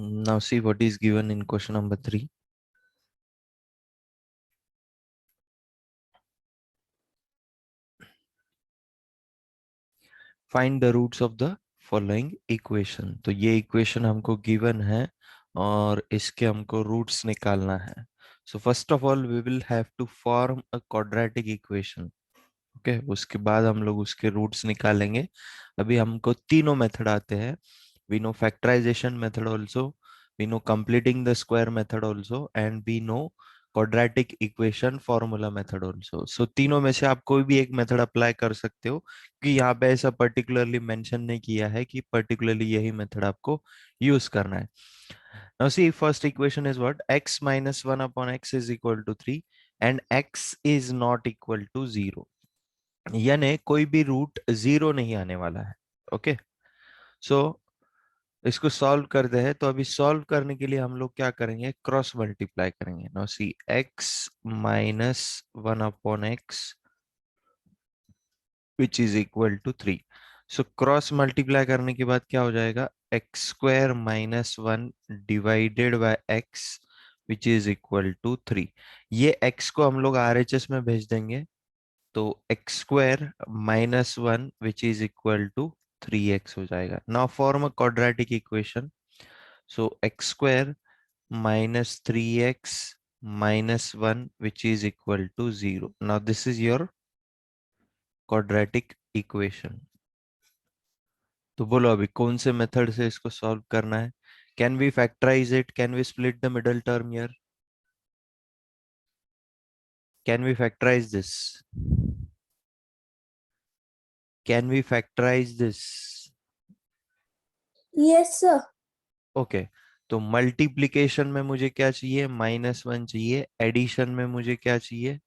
Now see what is given in question number 3. Find the roots of the following equation. तो ये equation हमको given है और इसके हमको रूट्स निकालना है. So first of all we will have to form a quadratic equation. Okay उसके बाद हम लोग उसके रूट्स निकालेंगे. अभी हमको तीनों मेथड आते हैं. We know factorisation method also, we know completing the square method also, and we know quadratic equation formula method also. So तीनों में से आप कोई भी एक मेथड अप्लाई कर सकते हो, कि यहाँ पे ऐसा पर्टिकुलरली मेंशन नहीं किया है कि पर्टिकुलरली यही मेथड आपको यूज करना है. Now see, first equation is what? X minus 1 upon x is equal to 3 and x is not equal to 0. यानी कोई भी रूट जीरो नहीं आने वाला है. ओके सो इसको सॉल्व करते हैं. तो अभी सॉल्व करने के लिए हम लोग क्या करेंगे? क्रॉस मल्टीप्लाई करेंगे. Now see, x minus 1 upon x which is equal to 3. So cross multiply करने के बाद क्या हो जाएगा? X square minus 1 divided by x which is equal to 3. ये x को हम लोग RHS में भेज देंगे. तो x square minus 1 which is equal to 3x हो जाएगा. Now form a quadratic equation. So x square minus 3x minus 1 which is equal to 0. Now this is your quadratic equation. तो बोलो अभी कौन से मेथड से इसको सॉल्व करना है? Can we factorise it? Can we split the middle term here? Can we factorise this? Can we factorise this? Yes, sir. Okay तो मल्टीप्लीकेशन में मुझे क्या चाहिए? -1 चाहिए. एडिशन में मुझे क्या चाहिए?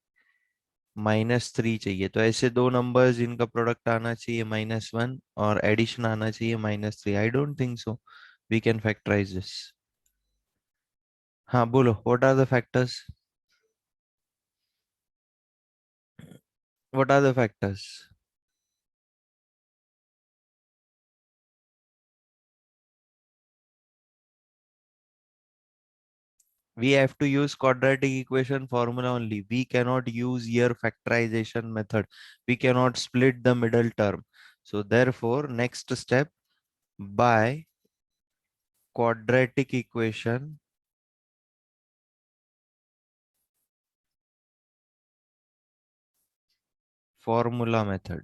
-3 चाहिए. तो ऐसे दो नंबर्स जिनका प्रोडक्ट आना चाहिए -1 और एडिशन आना चाहिए -3. I don't think so we can factorise this. हाँ बोलो, what are the factors? What are the factors? We have to use quadratic equation formula only. We cannot use here factorization method. We cannot split the middle term. So therefore, next step, by quadratic equation formula method.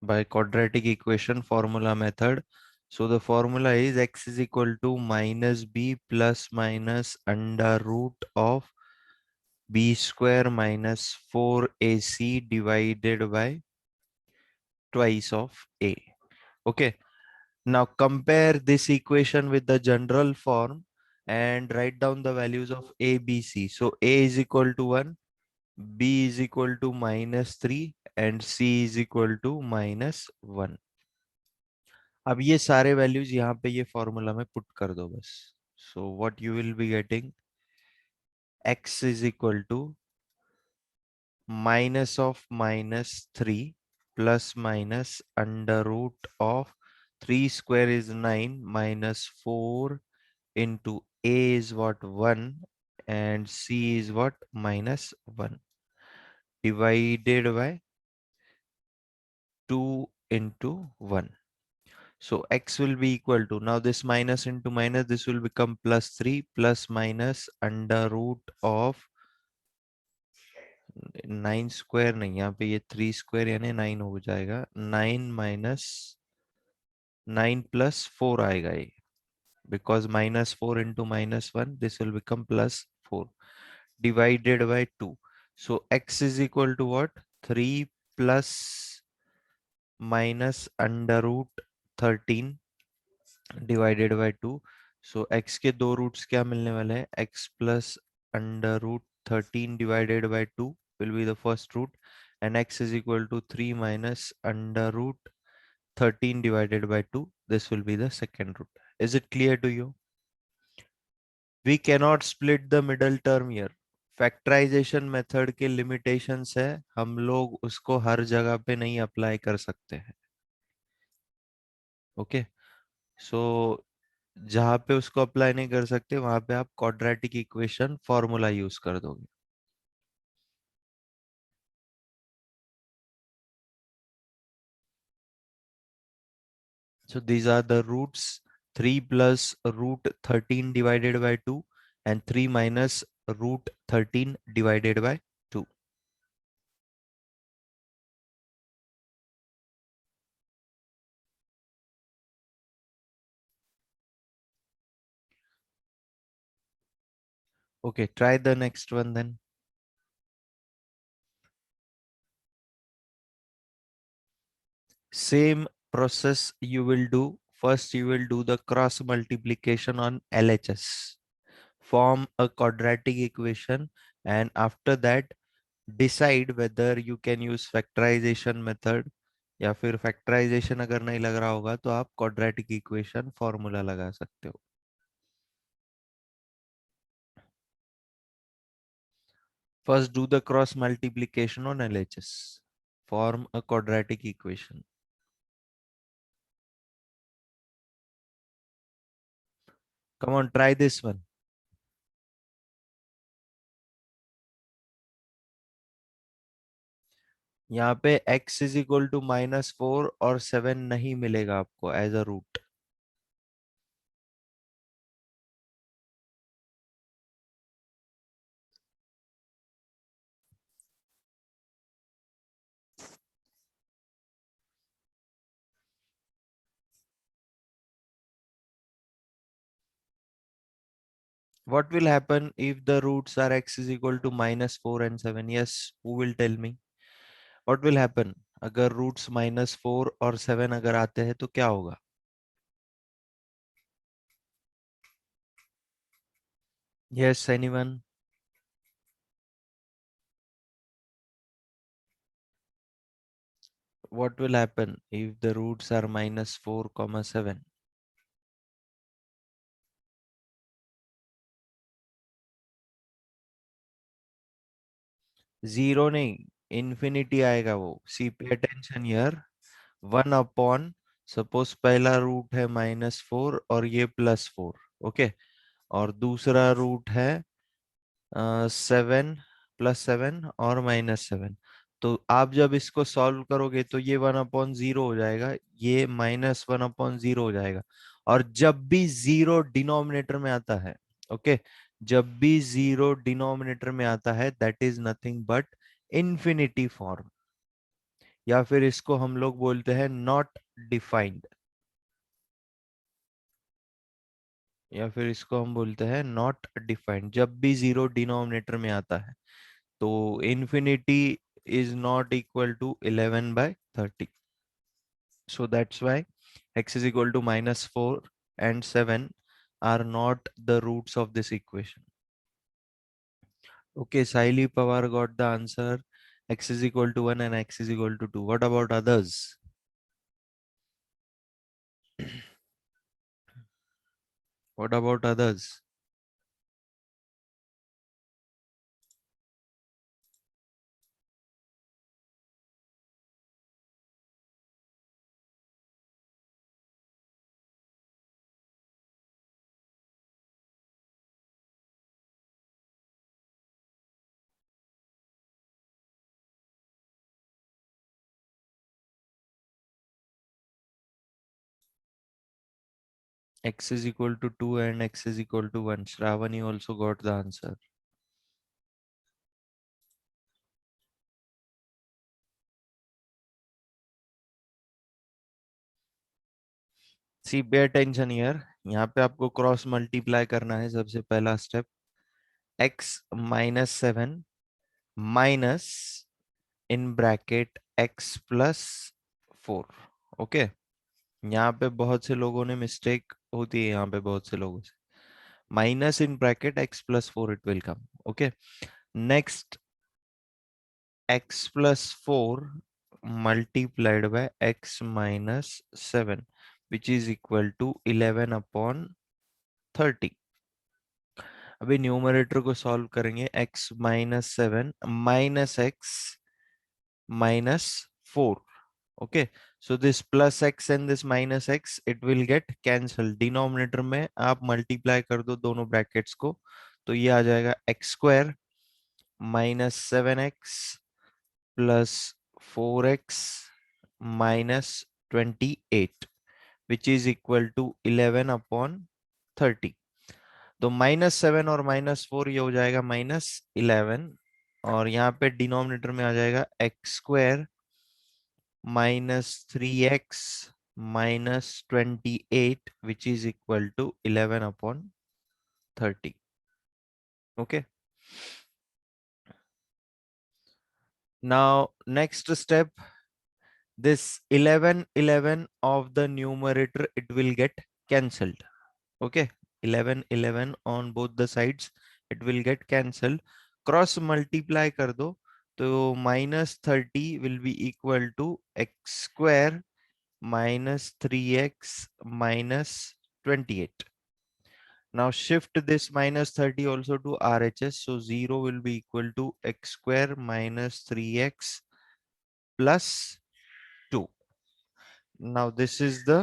By quadratic equation formula method. So the formula is x is equal to minus b plus minus under root of b square minus 4ac divided by twice of a. Okay. Now compare this equation with the general form and write down the values of a, b, c. So a is equal to 1, b is equal to -3 and c is equal to -1. अब ये सारे values यहाँ पे ये formula में put कर दो बस. So what you will be getting? x is equal to minus of -3 plus minus under root of 3 square is 9 minus 4 into a is what? 1 and c is what? -1 divided by 2 into 1. So x will be equal to, now this minus into minus, this will become +3 plus minus under root of 9 square नहीं, यहाँ पे ये 3 square यानी 9 हो जाएगा. 9 minus 9 plus 4 आएगा ये, because -4 into -1, this will become +4 divided by 2. So x is equal to what? 3 plus minus under root 13 divided by 2. So x के दो रूट्स क्या मिलने वाले हैं? x plus under root 13 divided by 2 will be the first root, and x is equal to 3 minus under root 13 divided by 2. This will be the second root. Is it clear to you? We cannot split the middle term here. Factorisation method के limitations है, हम लोग उसको हर जगह पे नहीं apply कर सकते हैं. ओके, सो जहां पे उसको अप्लाई नहीं कर सकते वहां पे आप क्वाड्रेटिक इक्वेशन फॉर्मूला यूज कर दोगे. So these are the roots: 3 plus root 13 divided by 2 and 3 minus root 13 divided by 2. Okay, try the next one then. Same process you will do. First, you will do the cross multiplication on LHS. Form a quadratic equation, and after that decide whether you can use factorization method, या फिर factorisation अगर नहीं लग रहा होगा तो आप quadratic equation formula लगा सकते हो. First do the cross multiplication on LHS. Form a quadratic equation. Come on, try this one. यहाँ पे x इज इक्वल टू -4 और 7 नहीं मिलेगा आपको as a root. What will happen if the roots are x is equal to -4 and 7? Yes, who will tell me? What will happen अगर roots -4 और 7 अगर आते हैं तो क्या होगा? Yes, anyone? What will happen if the roots are -4, 7? Zero नहीं, infinity आएगा वो. See pay attention here. 1 upon, suppose पहला रूट है -4 और ये +4. ओके, और दूसरा रूट है 7, +7 और -7. तो आप जब इसको सॉल्व करोगे तो ये 1/0 हो जाएगा, ये -1/0 हो जाएगा. और जब भी जीरो डिनोमिनेटर में आता है, ओके, जब भी जीरो डिनोमिनेटर में आता है that is nothing but infinity form, या फिर इसको हम लोग बोलते हैं नॉट डिफाइंड, या फिर इसको हम बोलते हैं नॉट डिफाइंड जब भी जीरो डिनोमिनेटर में आता है. तो infinity is not equal to 11/30. So that's why x is equal to -4 and 7 are not the roots of this equation. Okay, Saili Pawar got the answer. X is equal to 1 and x is equal to 2. What about others? What about others? X is equal to 2 and x is equal to 1. Shravani also got the answer. See, pay attention here. यहाँ पे आपको cross multiply करना है. सबसे पहला step, x -7 minus in bracket x +4. Okay, यहाँ पे बहुत से लोगों ने मिस्टेक होती है, यहाँ पे बहुत से लोगों से. Minus in bracket x +4 it will come. Okay, next x +4 multiplied by x -7 which is equal to 11/30. अभी न्यूमरेटर को सॉल्व करेंगे. x -7 -x -4. Okay, So this plus x and this minus x, it will get cancelled. Denominator में आप multiply कर दो दोनों brackets को, तो ये आ जाएगा x square minus 7x plus 4x minus 28 which is equal to 11/30। तो -7 और -4 ये हो जाएगा -11, और यहाँ पे डिनोमिनेटर में आ जाएगा x square -3x -28 which is equal to 11/30. Okay. Now next step, this 11 of the numerator, it will get cancelled. Okay, 11 on both the sides, it will get cancelled. Cross multiply कर दो, तो -30 will be equal to x square -3x -28. Now shift this -30 also to RHS. So 0 will be equal to x square -3x plus 2. Now this is the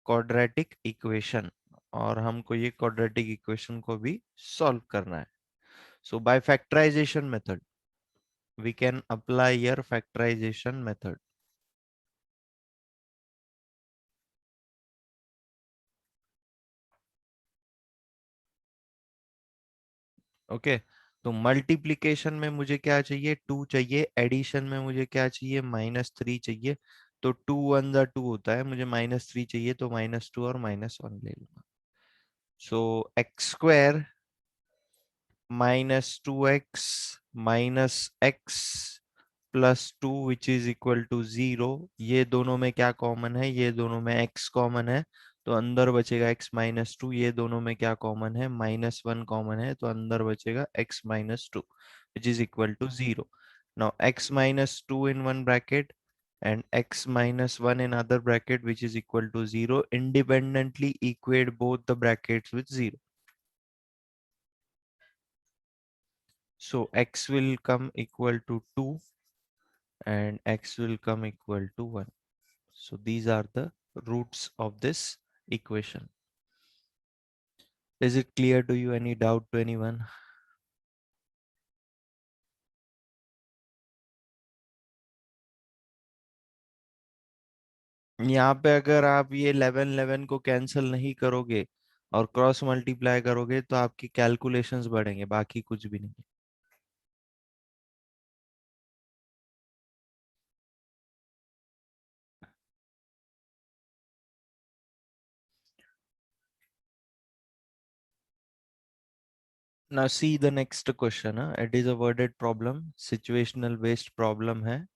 quadratic equation, और हमको ये quadratic equation को भी solve करना है. So by factorization method, we can apply here factorization method. Okay, तो multiplication में मुझे क्या चाहिए, 2 चाहिए, एडिशन में मुझे क्या चाहिए, -3 चाहिए। तो 2 1 जा 2 होता है, मुझे -3 चाहिए, तो -2 और -1 ले लूंगा। So x square -2x -x plus 2 which is equal to 0। ये दोनों में क्या कॉमन है, ये दोनों में x कॉमन है, तो अंदर बचेगा x -2। ये दोनों में क्या कॉमन है, -1 कॉमन है, तो अंदर बचेगा x -2 which is equal to 0। Now x -2 in one bracket and x -1 in other bracket which is equal to 0. Independently equate both the brackets with 0. So x will come equal to 2 and x will come equal to 1. So these are the roots of this equation. Is it clear to you? Any doubt to anyone? यहाँ पे अगर आप ये 11 को cancel नहीं करोगे और cross multiply करोगे तो आपकी कैलकुलेशंस बढ़ेंगे, बाकी कुछ भी नहीं। Now see the next question. It is a worded problem, situational based problem है।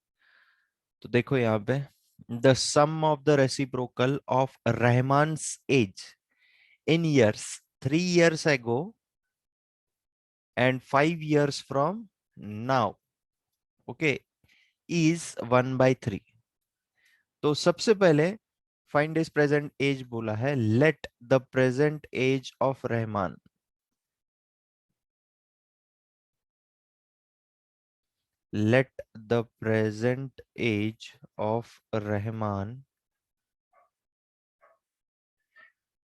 तो देखो यहाँ पे, the sum of the reciprocal of Rahman's age in years 3 years ago and 5 years from now, okay, is 1/3। तो सबसे पहले find is present age बोला है, let the present age of Rahman, let the present age of Rahman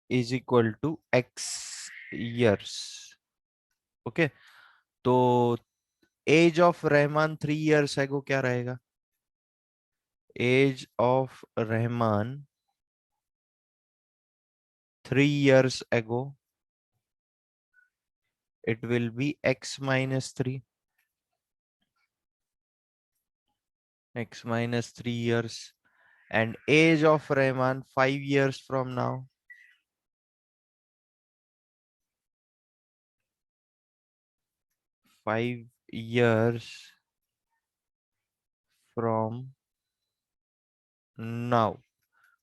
is equal to x years. Okay, तो age of Rahman 3 years ago क्या रहेगा, age of Rahman 3 years ago, it will be x -3, x -3 years, and age of Rahman 5 years from now, 5 years from now,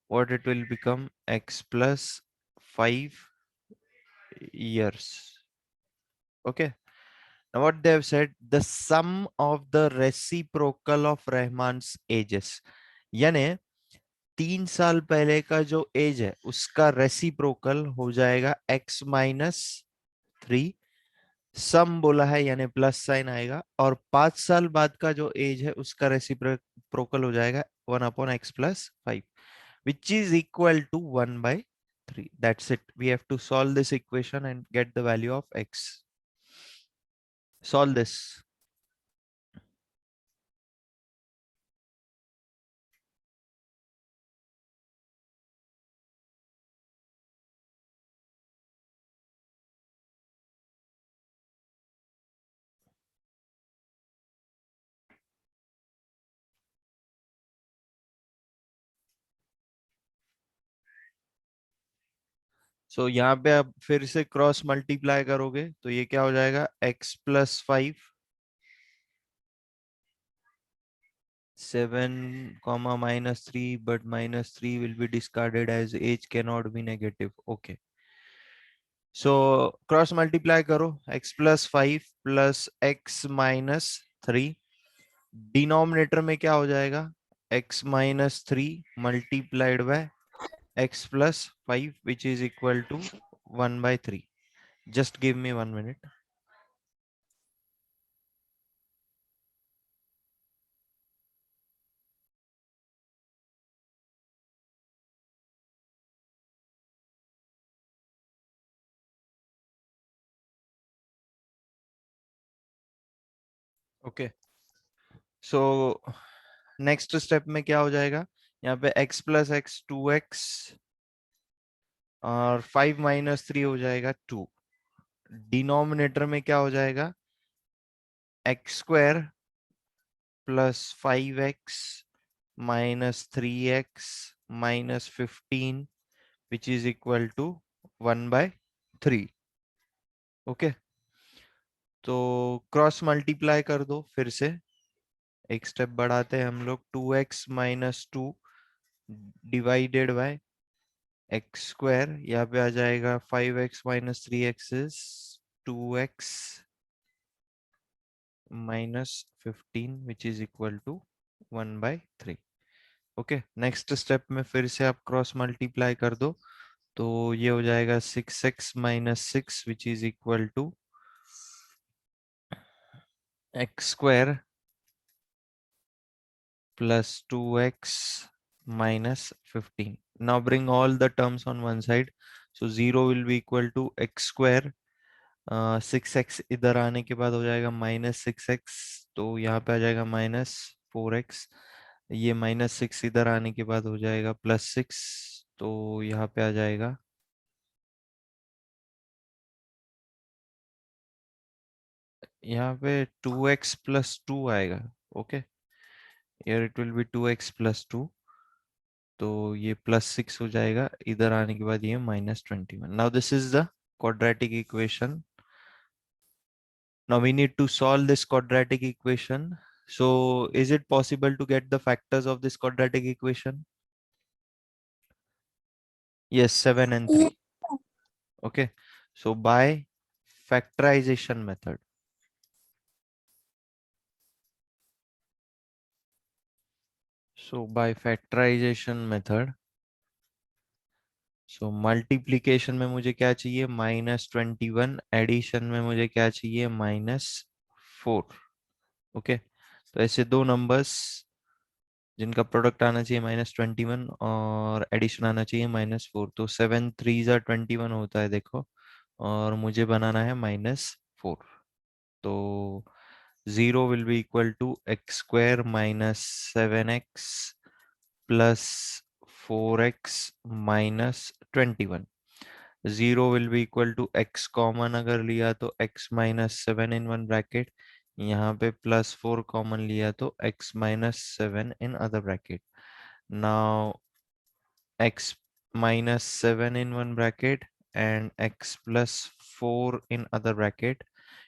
what it will become, x plus 5 years. Okay, now what they have said, the sum of the reciprocal of Rahman's ages, यानी 3 साल पहले का जो as है उसका reciprocal हो जाएगा x -3 सम बोला है यानी प्लस साइन आएगा, और 5 साल बाद का जो एज है उसका रेसिप्रोकल हो जाएगा 1/x+5, which is equal to 1/3. That's it. We have to solve this equation and get the value of x. Solve this. सो यहाँ पे आप फिर से क्रॉस मल्टीप्लाई करोगे तो ये क्या हो जाएगा, x+5, 7, -3, but -3 will be discarded as age cannot be negative. Okay. So cross multiply करो, x+5 प्लस x-3, डिनोमिनेटर में क्या हो जाएगा, x-3 multiplied by x+5 which is equal to 1/3. Just give me 1 minute. Okay, so next step में क्या हो जाएगा, यहाँ पे x+x 2x, और 5 - 3 हो जाएगा 2। डिनोमिनेटर में क्या हो जाएगा, x² +5x -3x -15 which is equal to 1/3। Okay, तो क्रॉस मल्टीप्लाई कर दो फिर से, एक स्टेप बढ़ाते हैं हम लोग, 2x - 2 डिवाइडेड बाय x², यहाँ पे आ जाएगा 5x - 3x is 2x -15 which is equal to 1/3। Okay, next step में फिर से आप क्रॉस मल्टीप्लाई कर दो तो ये हो जाएगा 6x - 6 which is equal to x² plus 2x -15. Now bring all the terms on one side. So 0 will be equal to x², 6x इधर आने के बाद हो जाएगा -6x, तो यहाँ पे आ जाएगा -4x। ये -6 इधर आने के बाद हो जाएगा +6, तो यहाँ पे आ जाएगा यहाँ पे 2x + 2 आएगा। Okay, here it will be 2x + 2, तो ये +6 हो जाएगा, इधर आने के बाद ये -21। Now this is the quadratic equation. Now we need to solve this quadratic equation. So is it possible to get the factors of this quadratic equation? Yes, 7 and 3. Okay, so by factorization method. So by factorization method, so multiplication में मुझे क्या चाहिए, -21, addition में मुझे क्या चाहिए, -4। Okay, तो ऐसे दो नंबर्स जिनका प्रोडक्ट आना चाहिए -21 और एडिशन आना चाहिए -4, तो 7 3 = 21 होता है देखो, और मुझे बनाना है -4। तो 0 will be equal to x² -7x plus 4x -21। 0 will be equal to x common अगर लिया तो x -7 in one bracket, यहाँ पे +4 कॉमन लिया तो x -7 in other bracket। Now x -7 in one bracket and x +4 in other bracket,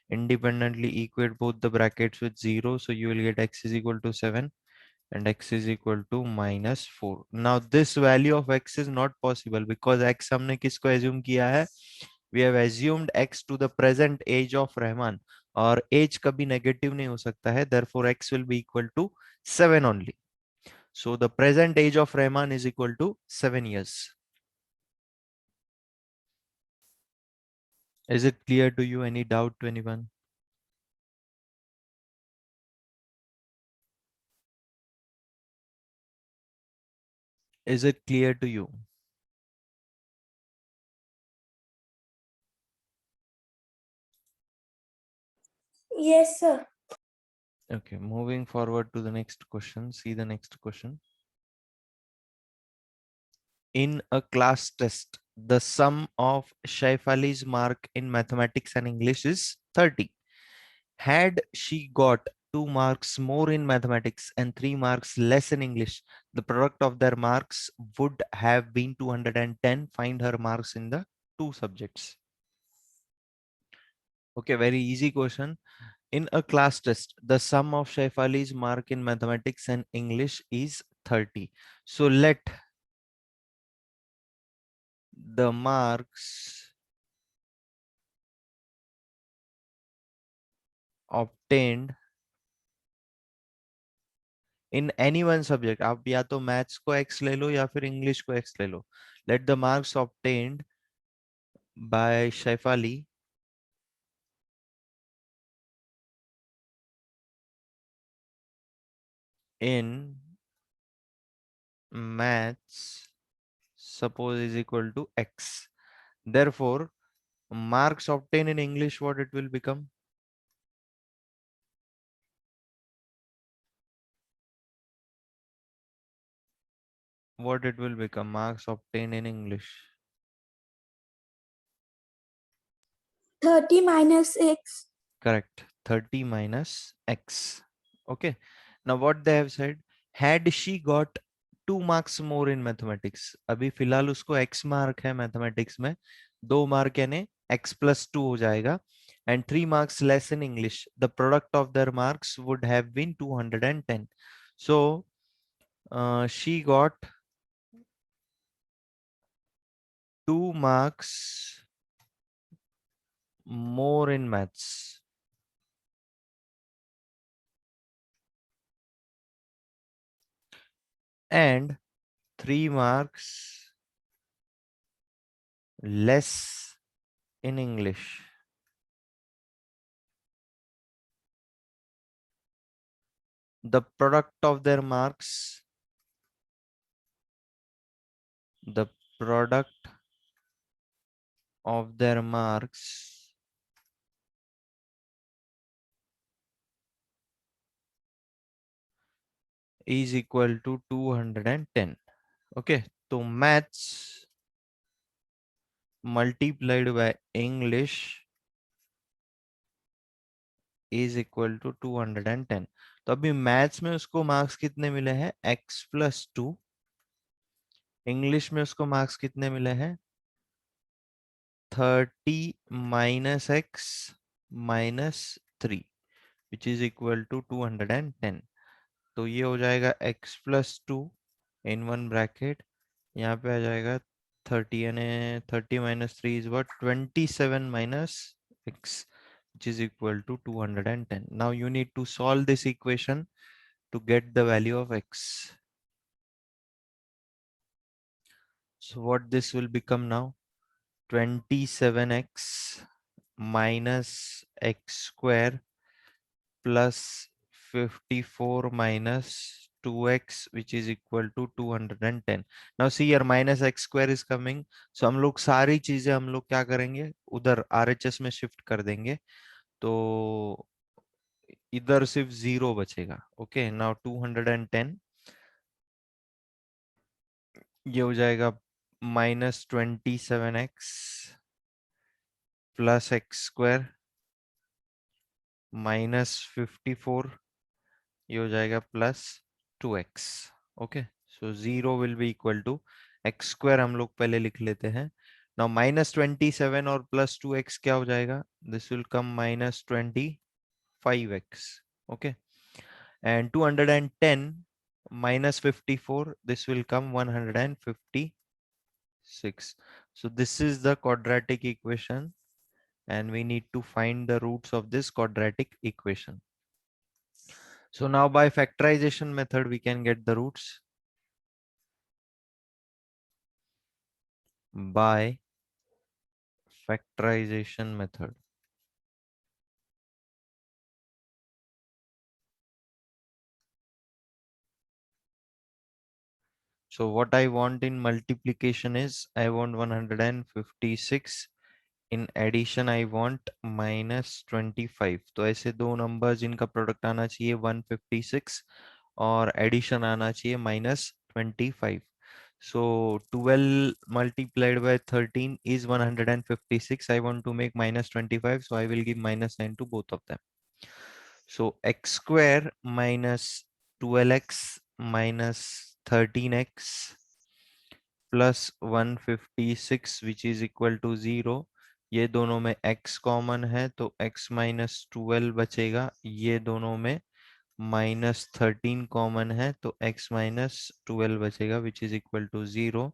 independently equate both the brackets with 0, so you will get x is equal to 7 and x is equal to -4। Now this value of x is not possible because x हमने किसको assume किया है, we have assumed x to the present age of Rahman, और age कभी negative नहीं हो सकता है, therefore x will be equal to 7 only. So the present age of Rahman is equal to 7 years. Is it clear to you? Any doubt to anyone? Is it clear to you? Yes, sir. Okay, moving forward to the next question. See the next question. In a class test, the sum of Shaifali's mark in mathematics and English is 30. Had she got 2 marks more in mathematics and 3 marks less in English, the product of their marks would have been 210. Find her marks in the two subjects. Okay, very easy question. In a class test, the sum of Shaifali's mark in mathematics and English is 30. So let the marks obtained in any one subject, आप या तो maths को x ले लो या फिर English को x ले लो. Let the marks obtained by Shaifali in maths suppose is equal to x. Therefore, marks obtained in English, what it will become? What it will become? Marks obtained in English. 30 minus x. Correct. 30 minus x. Okay. Now what they have said, had she got 2 marks more in mathematics. अभी फिलहाल उसको x mark है mathematics में. 2 mark यानी x plus 2 हो जाएगा. And 3 marks less in English. The product of their marks would have been 210. So she got 2 marks more in maths and 3 marks less in English. The product of their marks, the product of their marks is equal to 210. Okay, so maths multiplied by English is equal to 210. तो अभी maths में उसको marks कितने मिले हैं? x+2. English में उसको marks कितने मिले हैं? 30 minus x minus 3 which is equal to 210. तो ये हो जाएगा x+2 इन वन ब्रैकेट. यहाँ पे आ जाएगा 30 यानी 30 minus 3 is what? 27 minus x which is equal to 210. Now you need to solve this equation to get the value of x. So what this will become now? 27x minus x square plus 54 minus 2x which is equal to 210. Now see here minus x square is coming. So हम लोग सारी चीजें हम लोग क्या करेंगे? उधर RHS में शिफ्ट कर देंगे. तो इधर सिर्फ 0 बचेगा. ओके, नाउ 210 ये हो जाएगा -27x प्लस एक्स स्क्वायर -54 ये हो जाएगा +2x. Okay, so 0 will be equal to x square. हम लोग पहले लिख लेते हैं. नाउ -27 और +2x क्या हो जाएगा? This will come -25x. Okay, and 210 -54, this will come 156. So this is the quadratic equation and we need to find the roots of this quadratic equation. So now by factorization method we can get the roots. By factorization method. So what I want in multiplication is I want 156. In addition I want -25. तो ऐसे दो numbers जिनका product आना चाहिए 156 और addition आना चाहिए -25. So 12 multiplied by 13 is 156. I want to make -25, so I will give -9 to both of them. So x square minus 12x minus 13x plus 156 which is equal to 0. ये दोनों में x common है तो x minus 12 बचेगा. ये दोनों में -13 common है तो x minus 12 बचेगा which is equal to 0.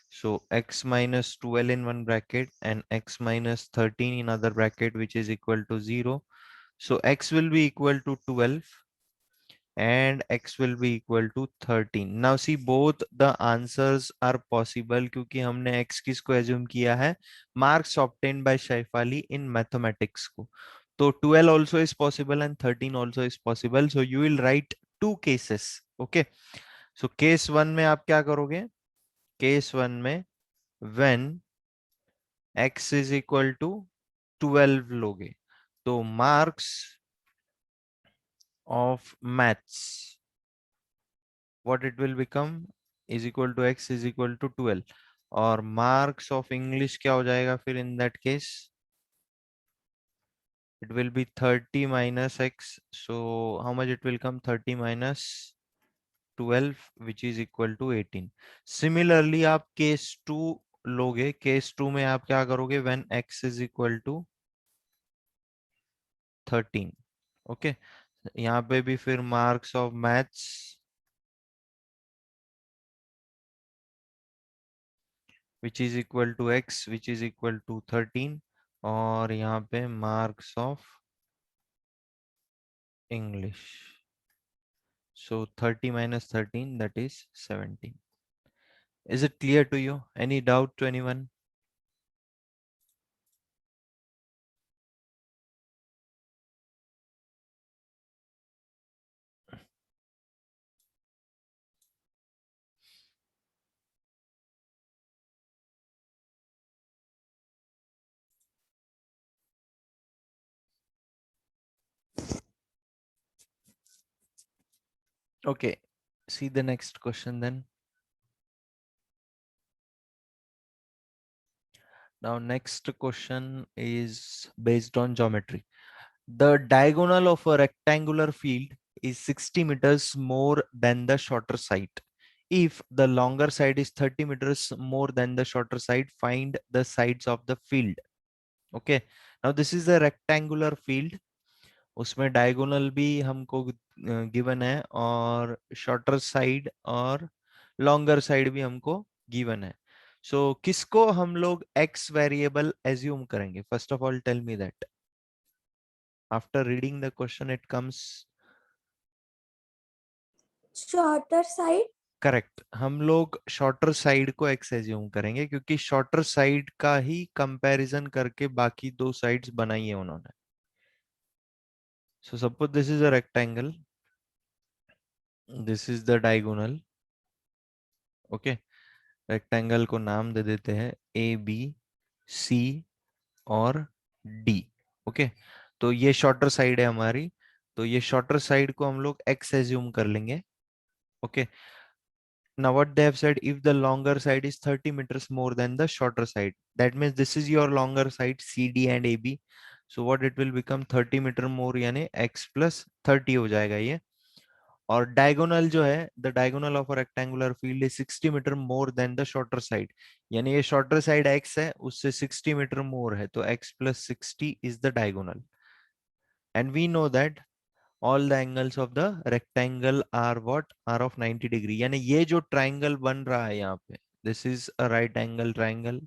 So x minus 12 in one bracket and x minus 13 in other bracket which is equal to 0. So x will be equal to 12 and x will be equal to 13. Now see both the answers are possible क्योंकि हमने x किसको assume किया है, marks obtained by Shaifali in mathematics को. तो 12 also is possible and 13 also is possible. So you will write two cases. Okay. So case 1 में आप क्या करोगे? Case 1 में when x is equal to 12 लोगे तो marks of maths what it will become is equal to x is equal to 12 और marks of English क्या हो जाएगा फिर in that case it will be 30 minus x. So how much it will come? 30 minus 12 which is equal to 18. Similarly आप case 2 लोगे. case 2 में आप क्या करोगे? when x is equal to 13. Okay यहाँ पे भी फिर marks of maths which is equal to x which is equal to 13 और यहाँ पे marks of English. So 30 minus 13 that is 17. Is it clear to you? Any doubt to anyone? Okay, see the next question then. Now next question is based on geometry. The diagonal of a rectangular field is 60 meters more than the shorter side. If the longer side is 30 meters more than the shorter side, find the sides of the field. Okay, now this is a rectangular field. उसमें diagonal भी हमको given है और shorter side और longer side भी हमको given है. So किसको हम लोग एक्स वेरिएबल एज्यूम करेंगे? First of all tell me that. After reading the question it comes Shorter side. Correct. हम लोग शॉर्टर साइड को एक्स एज्यूम करेंगे क्योंकि शॉर्टर साइड का ही कंपैरिजन करके बाकी दो साइड्स बनाई है उन्होंने. So suppose this is a rectangle, this is the diagonal. Okay, rectangle को नाम दे देते हैं ए बी सी और डी. ओके, तो ये शॉर्टर साइड है हमारी. तो ये शॉर्टर साइड को हम लोग एक्स एज्यूम कर लेंगे. Okay, now what they have said, if the longer side is 30 meters more than the shorter side, that means this is your longer side CD and AB. So what it will become 30 meter more यानी x plus 30 हो जाएगा ये. और diagonal जो है, the diagonal of a rectangular field is 60 metre more than the shorter side. यानी ये shorter side x है, उससे 60 मीटर मोर है, तो x plus 60 is the diagonal. And we know that all the angles of the rectangle are what? Are of 90 degree. यानी ये जो triangle बन रहा है यहाँ पे, this is a right angle triangle.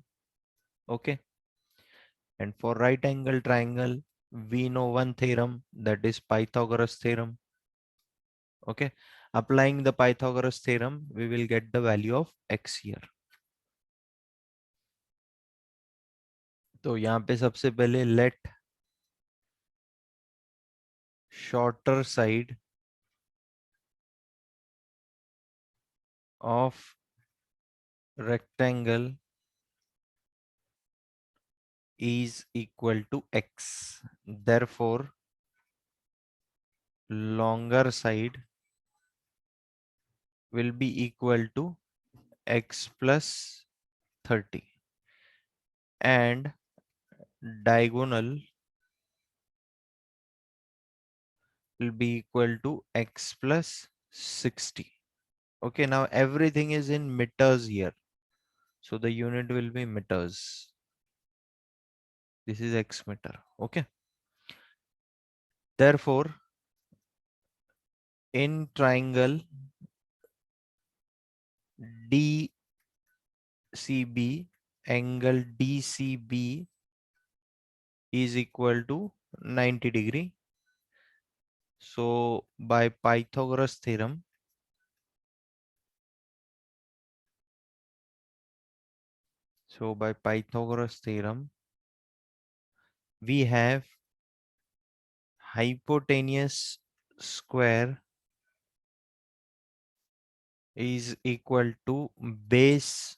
Okay, and for right angle triangle we know one theorem, that is Pythagoras theorem. Okay, applying the Pythagoras theorem we will get the value of x here. तो यहाँ पे सबसे पहले let shorter side of rectangle is equal to x. Therefore, longer side will be equal to x plus 30 and diagonal will be equal to x plus 60. Okay, now everything is in meters here. So the unit will be meters. This is x meter. Okay. Therefore, in triangle DCB, angle DCB is equal to 90 degree. So by Pythagoras theorem, we have hypotenuse square is equal to base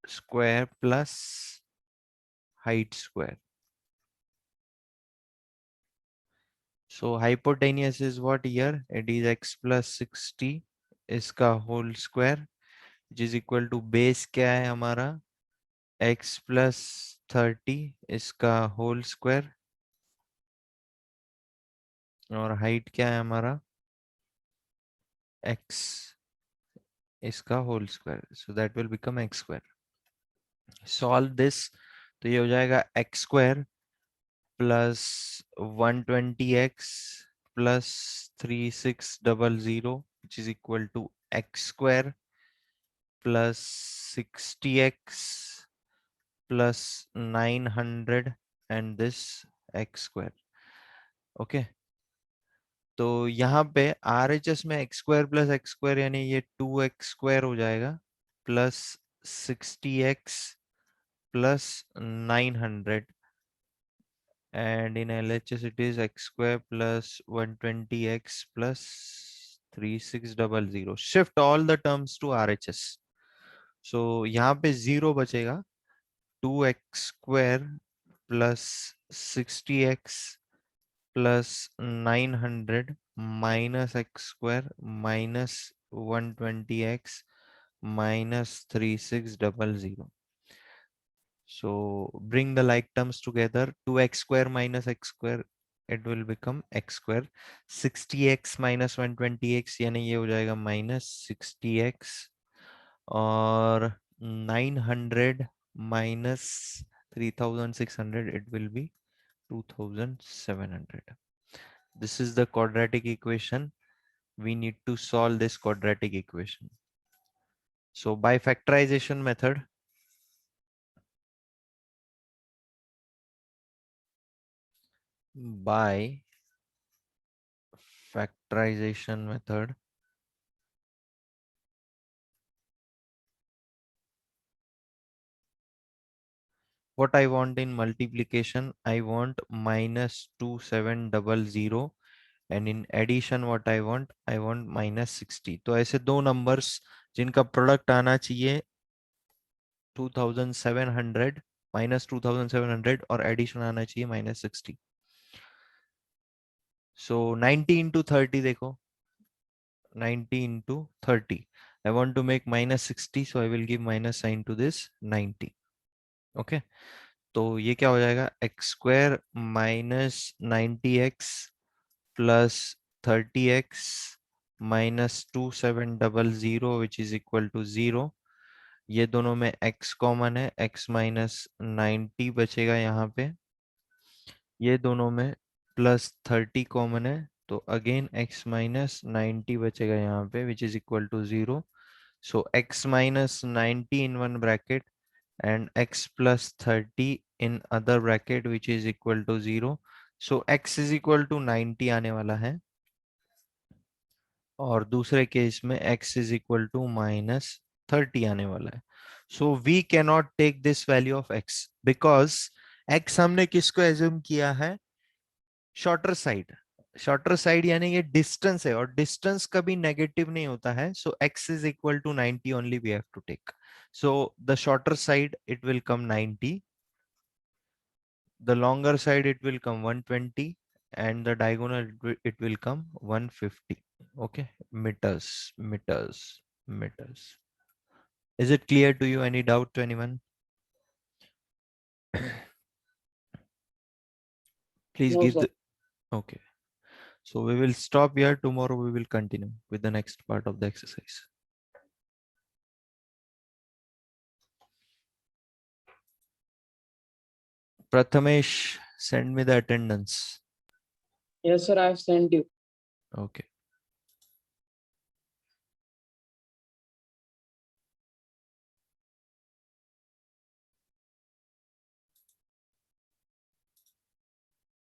square plus height square. So hypotenuse is what here? It is x plus 60 इसका whole square, which is equal to base क्या है हमारा? x plus 30 इसका whole square और height क्या है हमारा? x इसका whole square. So that will become x square. Solve this. तो ये हो जाएगा x square plus 120x plus 3600 which is equal to x square plus 60x plus 900 and this x square. Okay. तो यहाँ पे RHS में x square plus x square यानी ये 2x स्क्वायर हो जाएगा plus 60x plus 900 and in LHS it is x square plus 120x plus 3600. Shift all the terms to RHS. So यहाँ पे 0 बचेगा 2x square plus 60x plus 900 minus x square minus 120x minus 3600. So bring the like terms together. 2x square minus x square, it will become x square. 60x minus 120x यानी ये हो जाएगा minus 60x और 900 minus 3600, it will be 2700. This is the quadratic equation. We need to solve this quadratic equation. So by factorization method, by factorization method, what I want in multiplication, I want minus 2700 and in addition what I want minus 60. तो ऐसे दो numbers जिनका product आना चाहिए 2700 minus 2700 और addition आना चाहिए minus 60. So 90 into 30 देखो 90 into 30. I want to make minus 60, so I will give minus sign to this 90. Okay. तो ये क्या हो जाएगा x square minus 90x plus 30x minus 2700 which is equal to 0. ये दोनों में x कॉमन है, x minus 90 बचेगा यहाँ पे. ये दोनों में प्लस 30 कॉमन है तो अगेन x माइनस 90 बचेगा यहाँ पे which is equal to 0. So x minus 90 in one bracket and x plus 30 in other bracket which is equal to 0. So x is equal to 90 आने वाला है और दूसरे केस में x is equal to minus 30 आने वाला है. So we cannot take this value of x because x हमने किसको assume किया है? Shorter side. शॉर्टर साइड यानी ये डिस्टेंस है और डिस्टेंस कभी नेगेटिव नहीं होता है. So x is equal to 90 only we have to take. So the shorter side it will come 90, the longer side it will come 120, and the diagonal it will come 150. Okay, meters, meters, meters. Is it clear to you? Any doubt to anyone? Please No, give sir. the. Okay, so we will stop here. Tomorrow we will continue with the next part of the exercise. Prathamesh, send me the attendance. Yes, sir. I have sent you. Okay.